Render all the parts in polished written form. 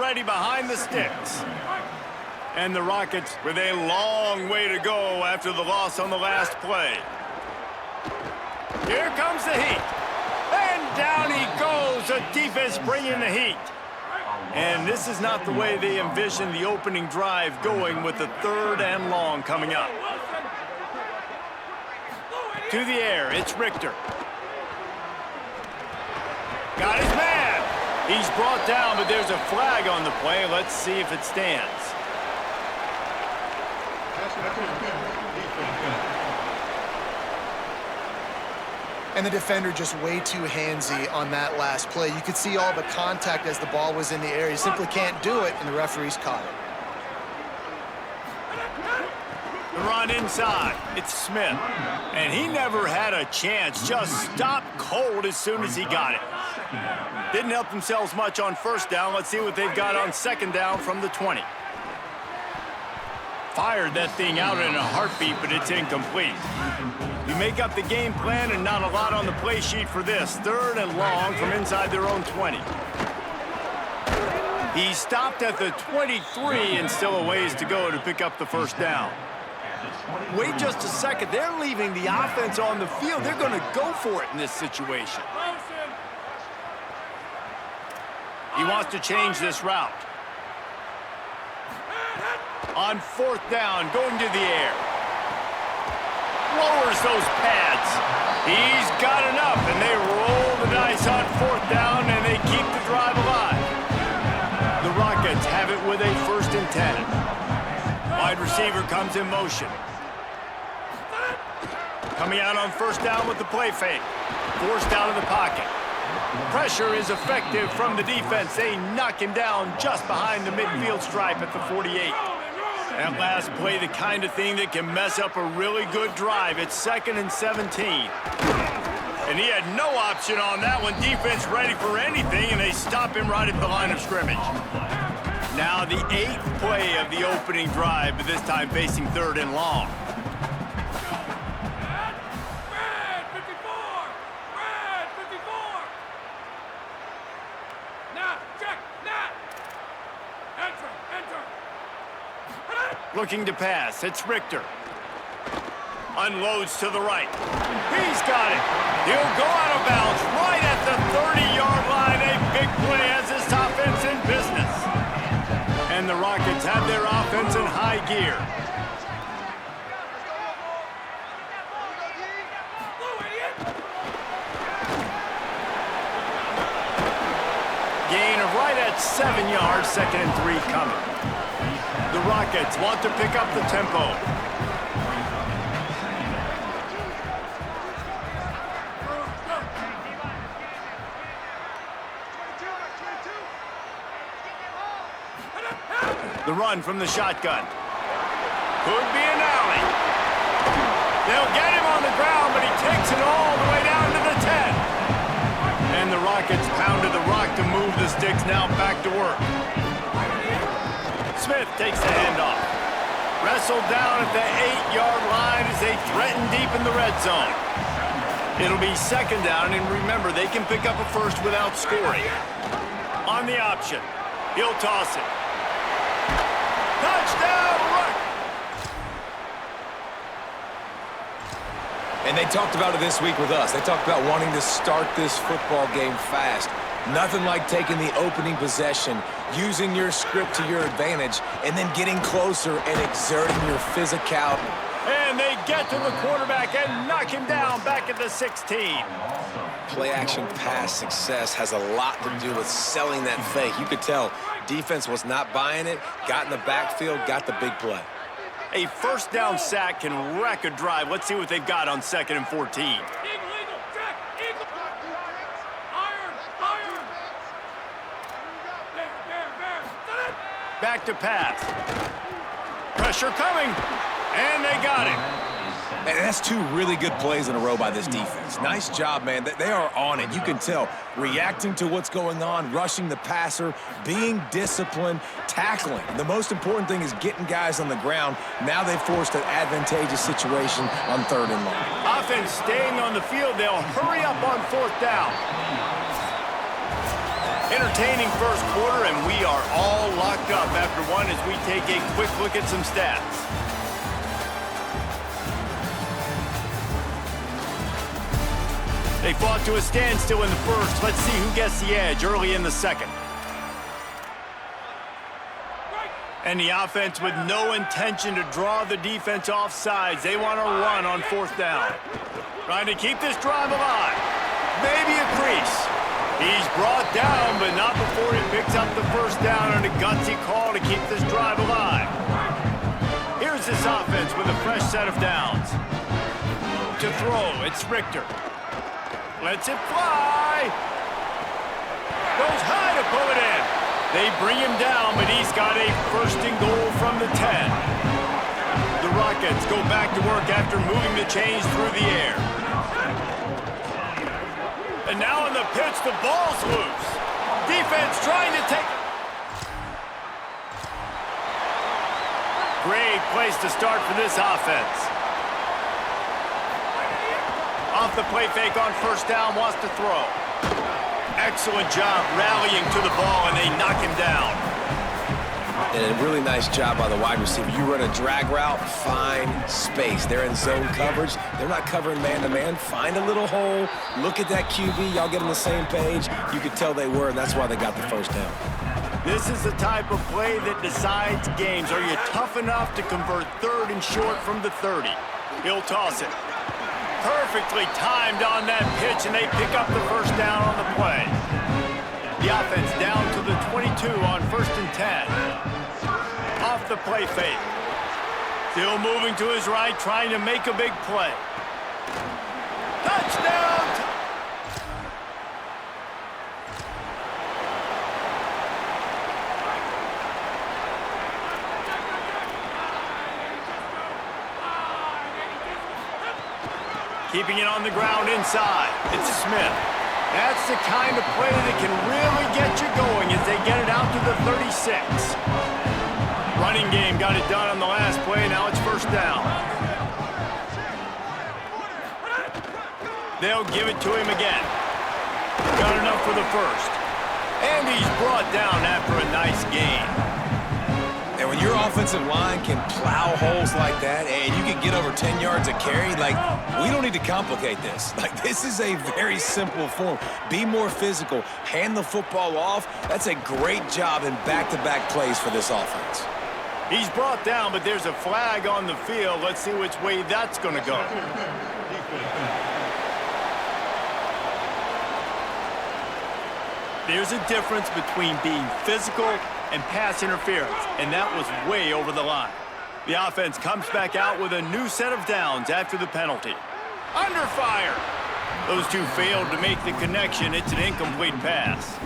ready behind the sticks. And the Rockets with a long way to go after the loss on the last play. Here comes the heat. And down he goes. The defense bringing the heat. And this is not the way they envisioned the opening drive going with the 3rd and long coming up. To the air, it's Richter. Got his man. He's brought down, but there's a flag on the play. Let's see if it stands. And the defender just way too handsy on that last play. You could see all the contact as the ball was in the air. You simply can't do it, and the referees caught it. The run inside. It's Smith. And he never had a chance. Just stopped cold as soon as he got it. Didn't help themselves much on 1st down. Let's see what they've got on 2nd down from the 20. Fired that thing out in a heartbeat, but it's incomplete. You make up the game plan and not a lot on the play sheet for this. 3rd and long from inside their own 20. He stopped at the 23 and still a ways to go to pick up the 1st down. Wait just a second. They're leaving the offense on the field. They're going to go for it in this situation. He wants to change this route. On 4th down, going to the air. Lowers those pads. He's got enough, and they roll the dice on 4th down, and they keep the drive alive. The Rockets have it with a 1st and 10. Wide receiver comes in motion. Coming out on 1st down with the play fake. Forced out of the pocket. Pressure is effective from the defense. They knock him down just behind the midfield stripe at the 48. That last play, the kind of thing that can mess up a really good drive. It's 2nd and 17. And he had no option on that one. Defense ready for anything, and they stop him right at the line of scrimmage. Now the 8th play of the opening drive, but this time facing 3rd and long. Looking to pass, it's Richter. Unloads to the right. He's got it. He'll go out of bounds right at the 30-yard line. A big play has this offense in business. And the Rockets have their offense in high gear. Gain of right at 7 yards, 2nd and 3 coming. The Rockets want to pick up the tempo. The run from the shotgun. Could be an alley. They'll get him on the ground, but he takes it all the way down to the 10. And the Rockets pounded the rock to move the sticks, now back to work. Smith takes the handoff. Wrestled down at the 8-yard line as they threaten deep in the red zone. It'll be 2nd down, and remember, they can pick up a 1st without scoring. On the option, he'll toss it. Touchdown, Rockets! And they talked about it this week with us. They talked about wanting to start this football game fast. Nothing like taking the opening possession, using your script to your advantage, and then getting closer and exerting your physicality. And they get to the quarterback and knock him down back at the 16. Play-action pass success has a lot to do with selling that fake. You could tell defense was not buying it, got in the backfield, got the big play. A 1st down sack can wreck a drive. Let's see what they've got on 2nd and 14. Back to pass. Pressure coming, and they got him. And that's 2 really good plays in a row by this defense. Nice job, man. They are on it. You can tell. Reacting to what's going on, rushing the passer, being disciplined, tackling. The most important thing is getting guys on the ground. Now they've forced an advantageous situation on 3rd and long. Offense staying on the field. They'll hurry up on 4th down. Entertaining first quarter, and we are all locked up after one as we take a quick look at some stats. They fought to a standstill in the first. Let's see who gets the edge early in the second. And the offense with no intention to draw the defense off sides. They want to run on fourth down. Trying to keep this drive alive. Maybe a crease. He's brought down, but not before he picks up the first down on a gutsy call to keep this drive alive. Here's this offense with a fresh set of downs. To throw, it's Richter. Lets it fly. Goes high to pull it in. They bring him down, but he's got a first and goal from the 10. The Rockets go back to work after moving the chains through the air. And now on the pitch, the ball's loose. Defense trying to take... Great place to start for this offense. Off the play fake on first down, wants to throw. Excellent job rallying to the ball, and they knock him down. And a really nice job by the wide receiver. You run a drag route, find space. They're in zone coverage. They're not covering man-to-man. Find a little hole. Look at that QB. Y'all get on the same page. You could tell they were, and that's why they got the first down. This is the type of play that decides games. Are you tough enough to convert third and short from the 30? He'll toss it. Perfectly timed on that pitch, and they pick up the first down on the play. The offense down to the 22 on first and 10. Off the play fake. Still moving to his right, trying to make a big play. Touchdown! Keeping it on the ground inside. It's Smith. That's the kind of play that can really get you going as they get it out to the 36. Running game got it done on the last play. Now it's first down. They'll give it to him again. Got enough for the first. And he's brought down after a nice gain. And when your offensive line can plow holes like that and you can get over 10 yards a carry, like, we don't need to complicate this. Like, this is a very simple form. Be more physical. Hand the football off. That's a great job in back-to-back plays for this offense. He's brought down, but there's a flag on the field. Let's see which way that's going to go. There's a difference between being physical and pass interference, and that was way over the line. The offense comes back out with a new set of downs after the penalty. Under fire! Those two failed to make the connection. It's an incomplete pass.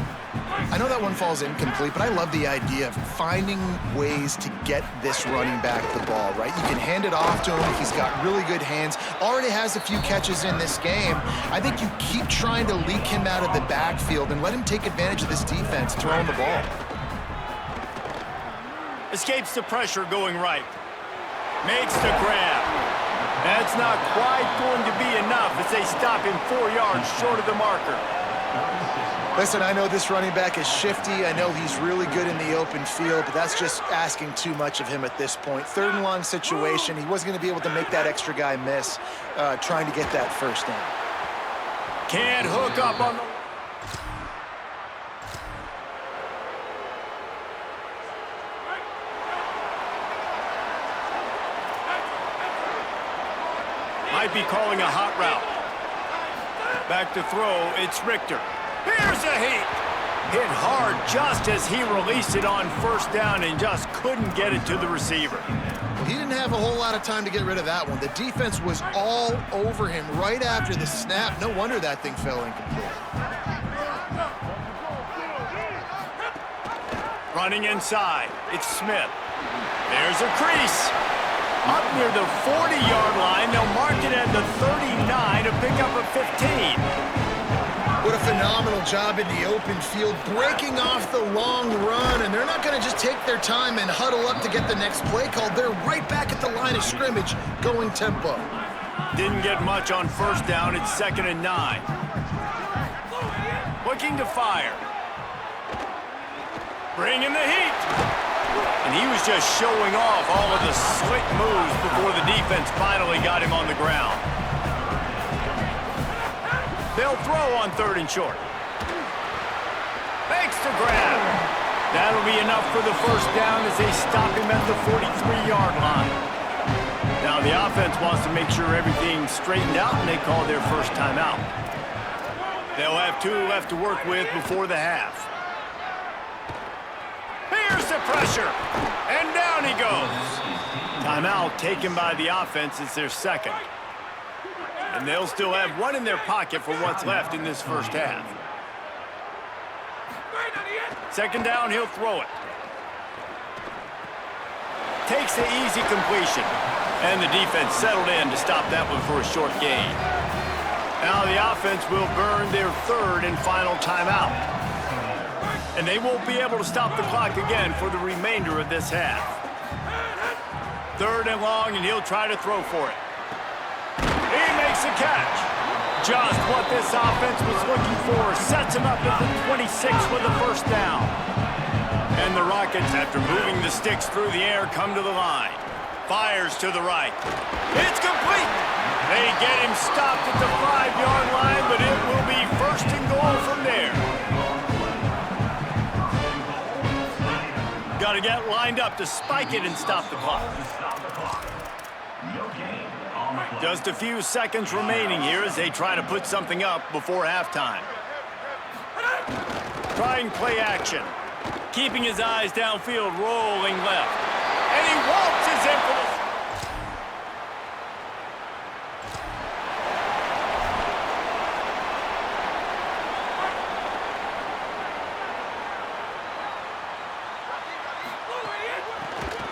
I know that one falls incomplete, but I love the idea of finding ways to get this running back the ball, right? You can hand it off to him. He's got really good hands. Already has a few catches in this game. I think you keep trying to leak him out of the backfield and let him take advantage of this defense throwing the ball. Escapes the pressure going right. Makes the grab. That's not quite going to be enough as they stop him 4 yards short of the marker. Listen, I know this running back is shifty. I know he's really good in the open field, but that's just asking too much of him at this point. Third and long situation. He wasn't going to be able to make that extra guy miss trying to get that first down. Can't hook up on the... Might be calling a hot route. Back to throw, it's Richter. Here's a hit. Hit hard just as he released it on first down and just couldn't get it to the receiver. He didn't have a whole lot of time to get rid of that one. The defense was all over him right after the snap. No wonder that thing fell incomplete. Running inside, it's Smith. There's a crease. Up near the 40-yard line, they'll mark it at the 39 to pick up a 15. What a phenomenal job in the open field, breaking off the long run, and they're not going to just take their time and huddle up to get the next play called. They're right back at the line of scrimmage, going tempo. Didn't get much on first down. It's 2nd and 9. Looking to fire. Bringing the heat. And he was just showing off all of the slick moves before the defense finally got him on the ground. They'll throw on 3rd and short. Makes the grab. That'll be enough for the first down as they stop him at the 43-yard line. Now the offense wants to make sure everything's straightened out, and they call their first timeout. They'll have 2 left to work with before the half. Here's the pressure, and down he goes. Timeout taken by the offense. It's their second. And they'll still have 1 in their pocket for what's left in this first half. Second down, he'll throw it. Takes the easy completion. And the defense settled in to stop that one for a short gain. Now the offense will burn their 3rd and final timeout. And they won't be able to stop the clock again for the remainder of this half. 3rd and long, and he'll try to throw for it. He makes a catch. Just what this offense was looking for. Sets him up at the 26 with the first down. And the Rockets, after moving the sticks through the air, come to the line. Fires to the right. It's complete. They get him stopped at the 5-yard line, but it will be 1st and goal from there. Got to get lined up to spike it and stop the clock. Just a few seconds remaining here as they try to put something up before halftime. Trying play action. Keeping his eyes downfield, rolling left. And he waltzes in for the...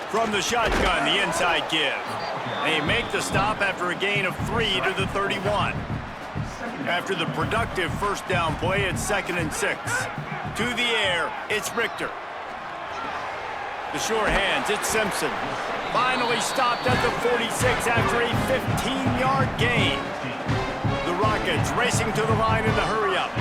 From the shotgun, the inside give. They make the stop after a gain of 3 to the 31. After the productive first down play, it's 2nd and 6. To the air, it's Richter. The sure hands, it's Simpson. Finally stopped at the 46 after a 15-yard gain. The Rockets racing to the line in the hurry-up.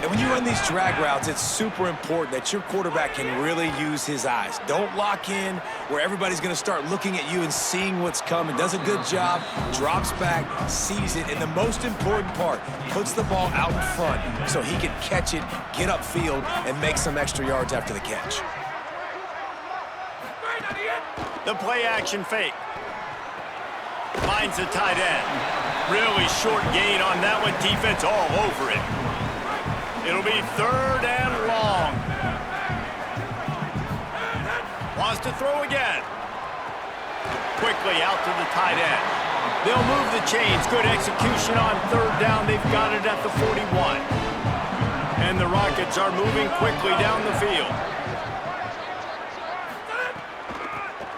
And when you run these drag routes, it's super important that your quarterback can really use his eyes. Don't lock in where everybody's going to start looking at you and seeing what's coming. Does a good job, drops back, sees it, and the most important part, puts the ball out in front so he can catch it, get upfield, and make some extra yards after the catch. The play-action fake. Finds the tight end. Really short gain on that one. Defense all over it. It'll be 3rd and long. Wants to throw again. Quickly out to the tight end. They'll move the chains. Good execution on 3rd down. They've got it at the 41. And the Rockets are moving quickly down the field.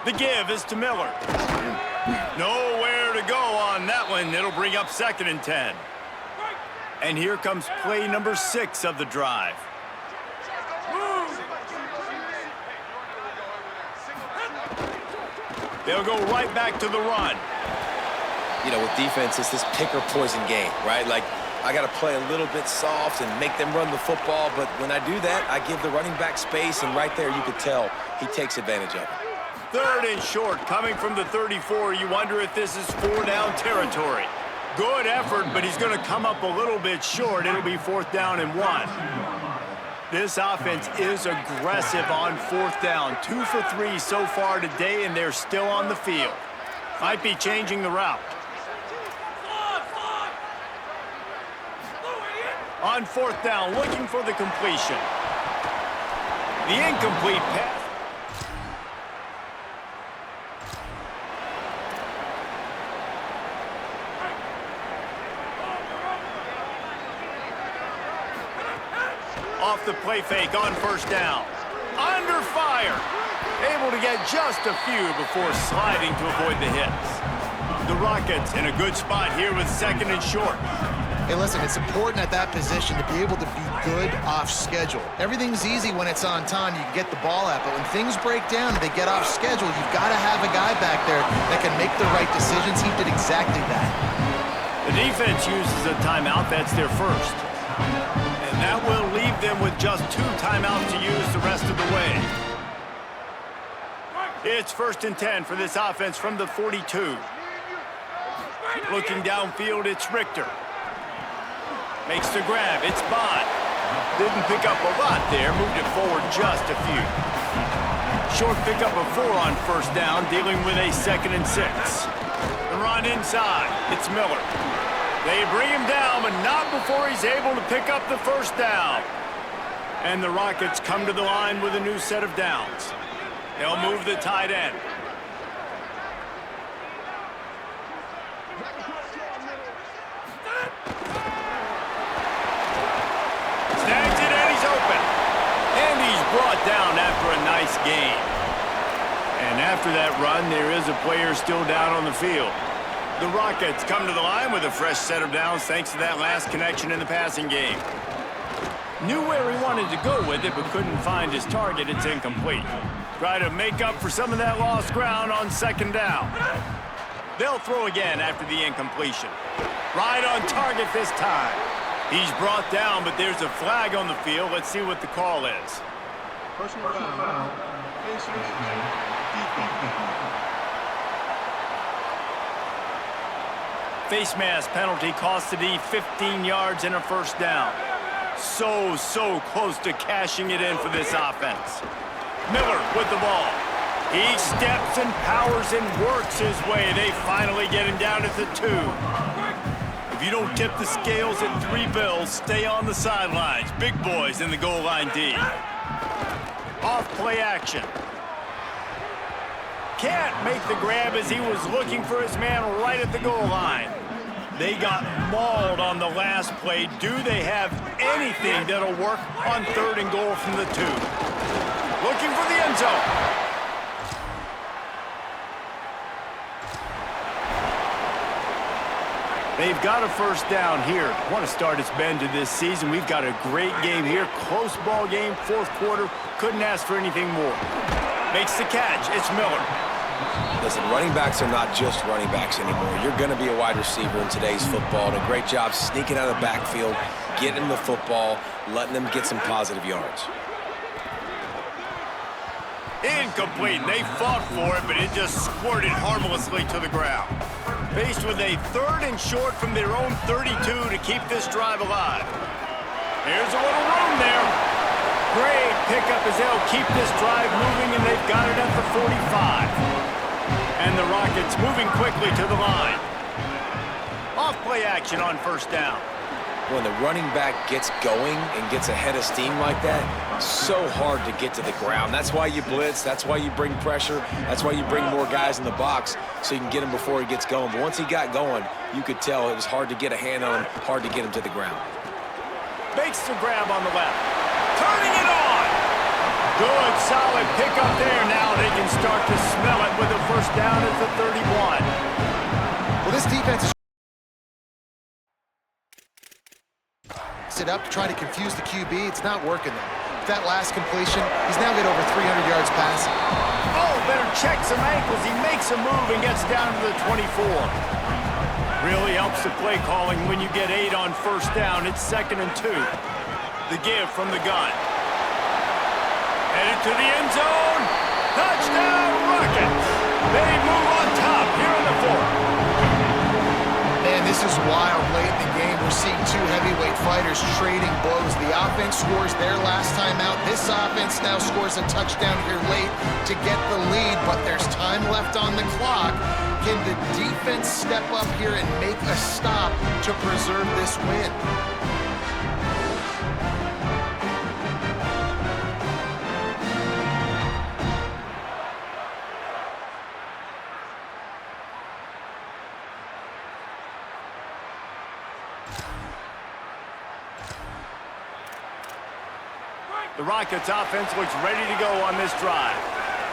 The give is to Miller. Nowhere to go on that one. It'll bring up 2nd and 10. And here comes play number 6 of the drive. They'll go right back to the run. You know, with defense, it's this pick or poison game, right? Like, I got to play a little bit soft and make them run the football, but when I do that, I give the running back space, and right there you could tell he takes advantage of it. 3rd and short, coming from the 34. You wonder if this is 4-down territory. Good effort, but he's going to come up a little bit short. It'll be 4th down and 1. This offense is aggressive on 4th down. 2 for 3 so far today, and they're still on the field. Might be changing the route. On 4th down, looking for the completion. The incomplete pass. Off the play fake on 1st down. Under fire. Able to get just a few before sliding to avoid the hits. The Rockets in a good spot here with 2nd and short. Hey, listen, it's important at that position to be able to be good off schedule. Everything's easy when it's on time. You can get the ball out, but when things break down and they get off schedule, you've got to have a guy back there that can make the right decisions. He did exactly that. The defense uses a timeout. That's their first. And that will leave them with just 2 timeouts to use the rest of the way. It's 1st and 10 for this offense from the 42. Looking downfield, it's Richter. Makes the grab, it's Bond. Didn't pick up a lot there, moved it forward just a few. Short pickup of 4 on 1st down, dealing with a 2nd and 6. The run inside, it's Miller. They bring him down, but not before he's able to pick up the 1st down. And the Rockets come to the line with a new set of downs. They'll move the tight end. Snags it and he's open. And he's brought down after a nice gain. And after that run, there is a player still down on the field. The Rockets come to the line with a fresh set of downs thanks to that last connection in the passing game. Knew where he wanted to go with it, but couldn't find his target. It's incomplete. Try to make up for some of that lost ground on 2nd down. They'll throw again after the incompletion. Right on target this time. He's brought down, but there's a flag on the field. Let's see what the call is. Personal foul. Face mask penalty cost the D 15 yards and a 1st down. So close to cashing it in for this offense. Miller with the ball. He steps and powers and works his way. They finally get him down at the 2. If you don't tip the scales at 3 bills, stay on the sidelines. Big boys in the goal line D. Off play action. Can't make the grab as he was looking for his man right at the goal line. They got mauled on the last play. Do they have anything that'll work on 3rd and goal from the 2? Looking for the end zone. They've got a 1st down here. What a start it's been to this season. We've got a great game here. Close ball game, 4th quarter. Couldn't ask for anything more. Makes the catch. It's Miller. Listen, running backs are not just running backs anymore. You're going to be a wide receiver in today's football. And a great job sneaking out of the backfield, getting them the football, letting them get some positive yards. Incomplete. They fought for it, but it just squirted harmlessly to the ground. Faced with a 3rd and short from their own 32 to keep this drive alive. Here's a little room there. Great pickup as they'll keep this drive moving, and they've got it at the 45. And the Rockets moving quickly to the line. Off play action on 1st down. When the running back gets going and gets ahead of steam like that, so hard to get to the ground. That's why you blitz. That's why you bring pressure. That's why you bring more guys in the box so you can get him before he gets going. But once he got going, you could tell it was hard to get a hand on him, hard to get him to the ground. Makes the grab on the left. Turning it on. Good, solid pickup there. Now they can start to smell it with a 1st down at the 31. Well, this defense is it up to try to confuse the QB. It's not working though. That last completion, he's now got over 300 yards passing. Oh, better check some ankles. He makes a move and gets down to the 24. Really helps the play calling when you get 8 on 1st down. It's 2nd and 2. The give from the gun. Headed to the end zone. Touchdown, Rockets. They move on top here in the 4th. Man, this is wild. Late in the game, we're seeing 2 heavyweight fighters trading blows. The offense scores their last time out. This offense now scores a touchdown here late to get the lead, but there's time left on the clock. Can the defense step up here and make a stop to preserve this win? The Rockets offense looks ready to go on this drive.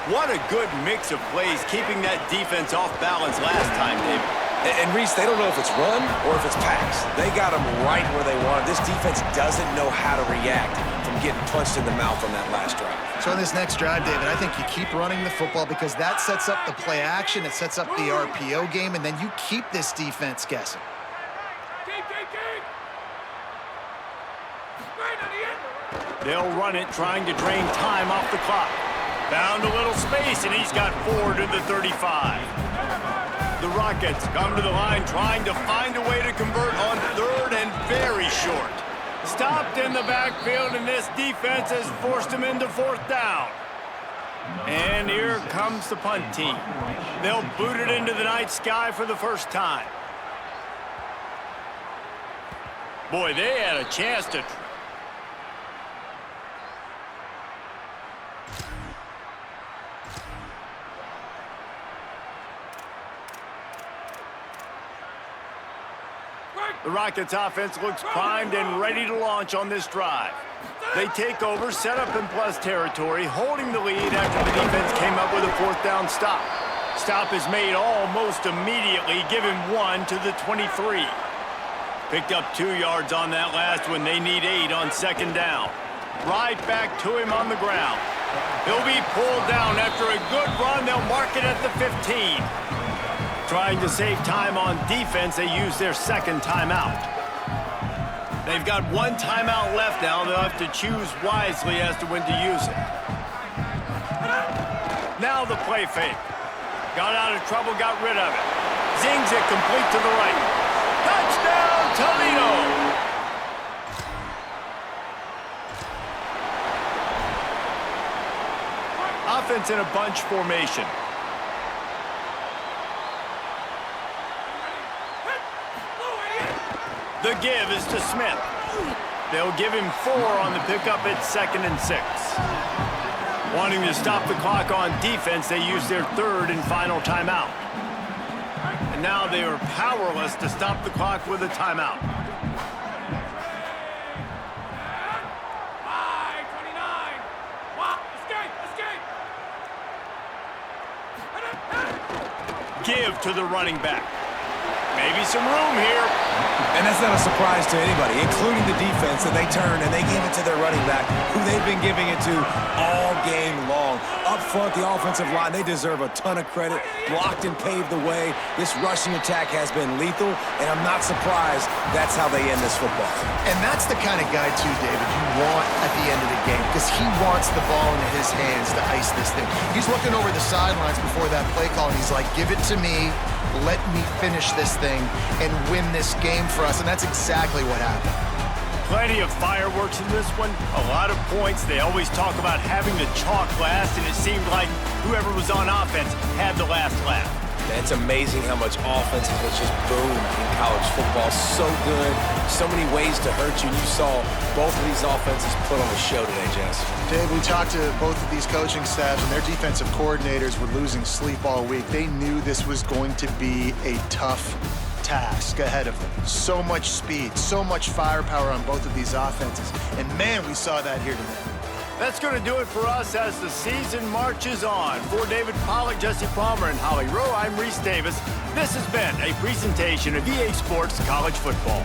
What a good mix of plays, keeping that defense off balance last time, David. And Reese, they don't know if it's run or if it's pass. They got them right where they want it. This defense doesn't know how to react from getting punched in the mouth on that last drive. So on this next drive, David, I think you keep running the football because that sets up the play action, it sets up the RPO game, and then you keep this defense guessing. They'll run it, trying to drain time off the clock. Found a little space, and he's got 4 to the 35. The Rockets come to the line, trying to find a way to convert on 3rd and very short. Stopped in the backfield, and this defense has forced him into 4th down. And here comes the punt team. They'll boot it into the night sky for the first time. Boy, they had a chance to... The Rockets offense looks primed and ready to launch on this drive. They take over, set up in plus territory, holding the lead after the defense came up with a 4th down stop. Stop is made almost immediately, giving 1 to the 23. Picked up 2 yards on that last one. They need 8 on 2nd down. Right back to him on the ground. He'll be pulled down after a good run. They'll mark it at the 15. Trying to save time on defense, they use their 2nd timeout. They've got 1 timeout left now. They'll have to choose wisely as to when to use it. Now the play fake. Got out of trouble, got rid of it. Zings it complete to the right. Touchdown, Toledo! Offense in a bunch formation. The give is to Smith. They'll give him 4 on the pickup at 2nd and 6. Wanting to stop the clock on defense, they use their 3rd and final timeout. And now they are powerless to stop the clock with a timeout. Give to the running back. Maybe some room here. And that's not a surprise to anybody, including the defense, that they turn and they give it to their running back, who they've been giving it to all game long. Up front, the offensive line, they deserve a ton of credit. Blocked and paved the way. This rushing attack has been lethal, and I'm not surprised that's how they end this football. And that's the kind of guy, too, David, you want at the end of the game, because he wants the ball into his hands to ice this thing. He's looking over the sidelines before that play call, and he's like, give it to me. Let me finish this thing and win this game for us, and that's exactly what happened. Plenty of fireworks in this one, a lot of points. They always talk about having the chalk last, and it seemed like whoever was on offense had the last laugh. It's amazing how much offense has just boomed in college football. So good, so many ways to hurt you. And you saw both of these offenses put on a show today, Jess. Dave, we talked to both of these coaching staffs, and their defensive coordinators were losing sleep all week. They knew this was going to be a tough task ahead of them. So much speed, so much firepower on both of these offenses. And man, we saw that here today. That's going to do it for us as the season marches on. For David Pollack, Jesse Palmer, and Holly Rowe, I'm Reese Davis. This has been a presentation of EA Sports College Football.